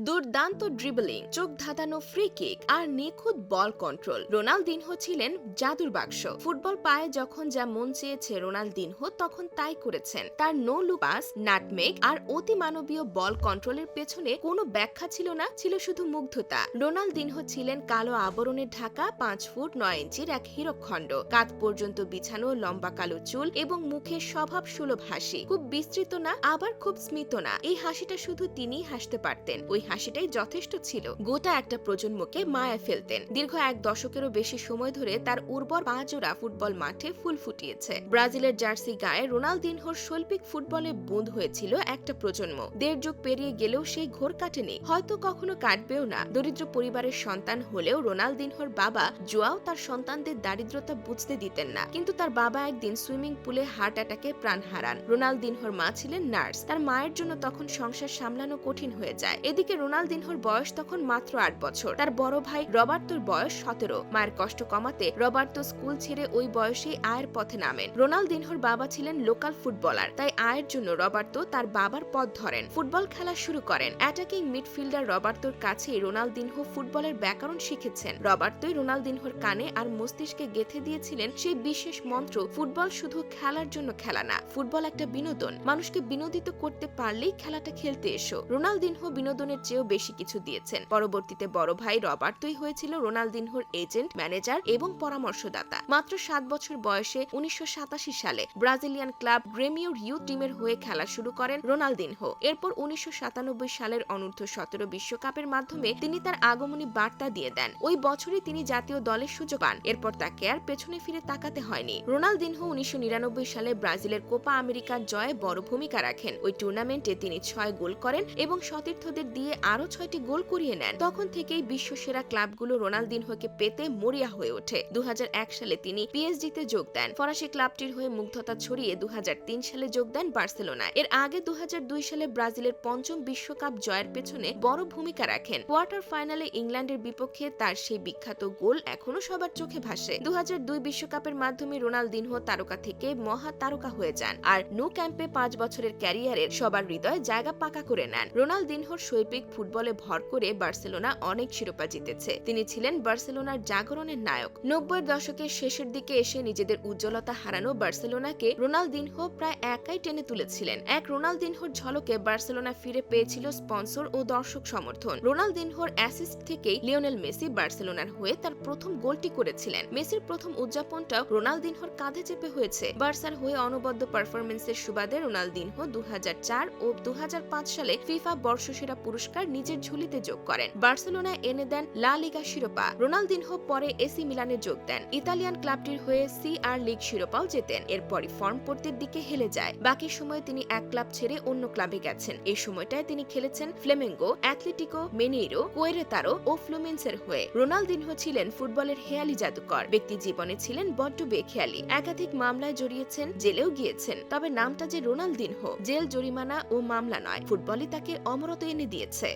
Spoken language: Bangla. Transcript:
দুর্দান্ত ড্রিবলিং, চোখ ধাঁধানো ফ্রি কিক আর নিখুঁত বল কন্ট্রোল। রোনালদিনহো ছিলেন জাদুর বাক্স। ফুটবল পায়ে যখন যা মন চেয়েছে রোনালদিনহো তখন তাই করেছেন। তার নো লুক পাস, নাটমেগ আর অতিমানবীয় বল কন্ট্রোলের পেছনে কোনো ব্যাখ্যা ছিল না, ছিল শুধু মুগ্ধতা। রোনালদিনহো ছিলেন কালো আবরণে ঢাকা 5 ফুট 9 ইঞ্চির এক হীরকখণ্ড। কাঁধ পর্যন্ত বিছানো লম্বা কালো চুল এবং মুখে স্বভাব সুলভ হাসি। খুব বিস্তৃত না, আবার খুব স্মিত না। এই হাসিটা শুধু তিনিই হাসতে পারতেন। ওই হাসিটাই যথেষ্ট ছিল। গোটা একটা প্রজন্মকে মায়ায় ফেলতেন। দীর্ঘ এক দশকেরও বেশি সময় ধরে তার উর্বর পা জোড়া ফুটবল মাঠে ফুল ফুটিয়েছে। ব্রাজিলের জার্সি গায়ে রোনালদিনহোর শৈল্পিক ফুটবলে বোধ হয়েছিল একটা প্রজন্ম। 1.5 যুগ পেরিয়ে গেলেও সেই ঘোর কাটেনি, হয়তো কখনো কাটবেও না। দরিদ্র পরিবারের সন্তান হলেও রোনালদিনহোর বাবা জোয়াও তার সন্তানদের দারিদ্রতা বুঝতে দিতেন না। কিন্তু তার বাবা একদিন সুইমিং পুলে হার্ট অ্যাটাকে প্রাণ হারান। রোনালদিনহোর মা ছিলেন নার্স। তার মায়ের জন্য তখন সংসার সামলানো কঠিন হয়ে যায়। এদিকে রোনালদিনহোর বয়স তখন মাত্র 8 বছর। তার বড় ভাই রবার্তোর বয়স 17। মায়ের কষ্ট কমাতে রবার্তো স্কুল ছেড়ে ওই বয়সেই আয়ের পথে নামেন। রোনালদিনহোর বাবা ছিলেন লোকাল ফুটবলার, তাই আয়ের জন্য রবার্তো তার বাবার পথ ধরেন। ফুটবল খেলা শুরু করেন। অ্যাটাকিং মিডফিল্ডার রবার্তোর কাছেই রোনালদিনহো ফুটবলের ব্যাকরণ শিখেছেন। রবার্তোই রোনালদিনহোর কানে আর মস্তিষ্কে গেঁথে দিয়েছিলেন সেই বিশেষ মন্ত্র, ফুটবল শুধু খেলার জন্য খেলা না, ফুটবল একটা বিনোদন। মানুষকে বিনোদিত করতে পারলেই খেলাটা খেলতে এসো। রোনালদিনহো বিনোদনের চেয়েও বেশি কিছু দিয়েছেন। পরবর্তীতে বড় ভাই রবার্তোই হয়েছিল রোনালদিনহোর এজেন্ট, ম্যানেজার এবং পরামর্শদাতা। মাত্র 7 বছর বয়সে 1987 সালে ব্রাজিলিয়ান ক্লাব গ্রেমিওর ইউথ টিমের হয়ে খেলা শুরু করেন রোনালদিনহো। এরপর 1997 সালের অনূর্ধ্ব 17 বিশ্বকাপের মাধ্যমে তিনি তার আগমনী বার্তা দিয়ে দেন। ওই বছরই তিনি জাতীয় দলের সুযোগ পান। এরপর তাকে আর পেছনে ফিরে তাকাতে হয়নি। রোনালদিনহো 1999 সালে ব্রাজিলের কোপা আমেরিকার জয়ে বড় ভূমিকা রাখেন। ওই টুর্নামেন্টে তিনি 6 গোল করেন এবং সতীর্থদের দিয়ে আরো 6টি গোল করিয়ে নেন। তখন থেকেই বিশ্বসেরা ক্লাবগুলো রোনালদিনহোকে পেতে মরিয়া হয়ে ওঠে। 2001 সালে তিনি পিএসজিতে যোগ দেন। ফরাসি ক্লাবটির হয়ে মুগ্ধতা ছড়িয়ে 2003 সালে যোগ দেন বার্সেলোনায়। এর আগে 2002 সালে ব্রাজিলের 5ম বিশ্বকাপ জয়ের পেছনে বড় ভূমিকা রাখেন। কোয়ার্টার ফাইনালে ইংল্যান্ডের বিপক্ষে তার সেই বিখ্যাত গোল এখনো সবার চোখে ভাসে। 2002 বিশ্বকাপের মাধ্যমে রোনালদিনহো তারকা থেকে মহা তারকা হয়ে যান আর নো ক্যাম্পে 5 বছরের ক্যারিয়ারের সবার হৃদয়ে জায়গা পাকা করে নেন। রোনালদিনহোর শৈল্পিক ফুটবলে ভর করে বার্সেলোনা অনেক শিরোপা জিতেছে। তিনি ছিলেন বার্সেলোনার জাগরণের নায়ক। 90-এর দশকের শেষের দিকে এসে নিজেদের উজ্জ্বলতা হারানো বার্সেলোনাকে রোনালদিনহো প্রায় একাই টেনে তুলেছিলেন। এক রোনালদিনহোর ঝলকে বার্সেলোনা ফিরে পেয়েছিল স্পন্সর ও দর্শক সমর্থন। রোনালদিনহোর অ্যাসিস্ট থেকেই লিওনেল মেসি বার্সেলোনার হয়ে তার প্রথম গোলটি করেছিলেন। মেসির প্রথম উদযাপনটাও রোনালদিনহোর কাঁধে চেপে হয়েছে। বার্সার হয়ে অনবদ্য পারফরমেন্সের সুবাদে রোনালদিনহো 2004 ও 2005 সালে ফিফা বর্ষসেরা পুরস্কার নিজের ঝুলিতে যোগ করেন। বার্সেলোনায় এনে দেন লা লিগা শিরোপা। রোনালদিনহো পরে এসি মিলানে যোগ দেন। ইতালিয়ান ক্লাবটির হয়ে সিআর লিগ শিরোপাও জেতেন। এরপরই ফর্ম পড়তের দিকে হেলে যায়। বাকি সময় তিনি এক ক্লাব ছেড়ে অন্য ক্লাবে গেছেন। এই সময়টায় তিনি খেলেছেন ফ্লেমেঙ্গো, অ্যাথলেটিকো মিনেইরো, কোয়েরেতারো ও ফ্লুমিন্সের হয়ে। রোনালদিনহো ছিলেন ফুটবলের হেয়ালি জাদুকর। ব্যক্তি জীবনে ছিলেন বড্ড বেখেয়ালি। একাধিক মামলায় জড়িয়েছেন, জেলেও গিয়েছেন। তবে নামটা যে রোনালদিনহো, জেল, জরিমানা ও মামলা নয়, ফুটবলই তাকে অমরত্ব এনে দিয়েছে।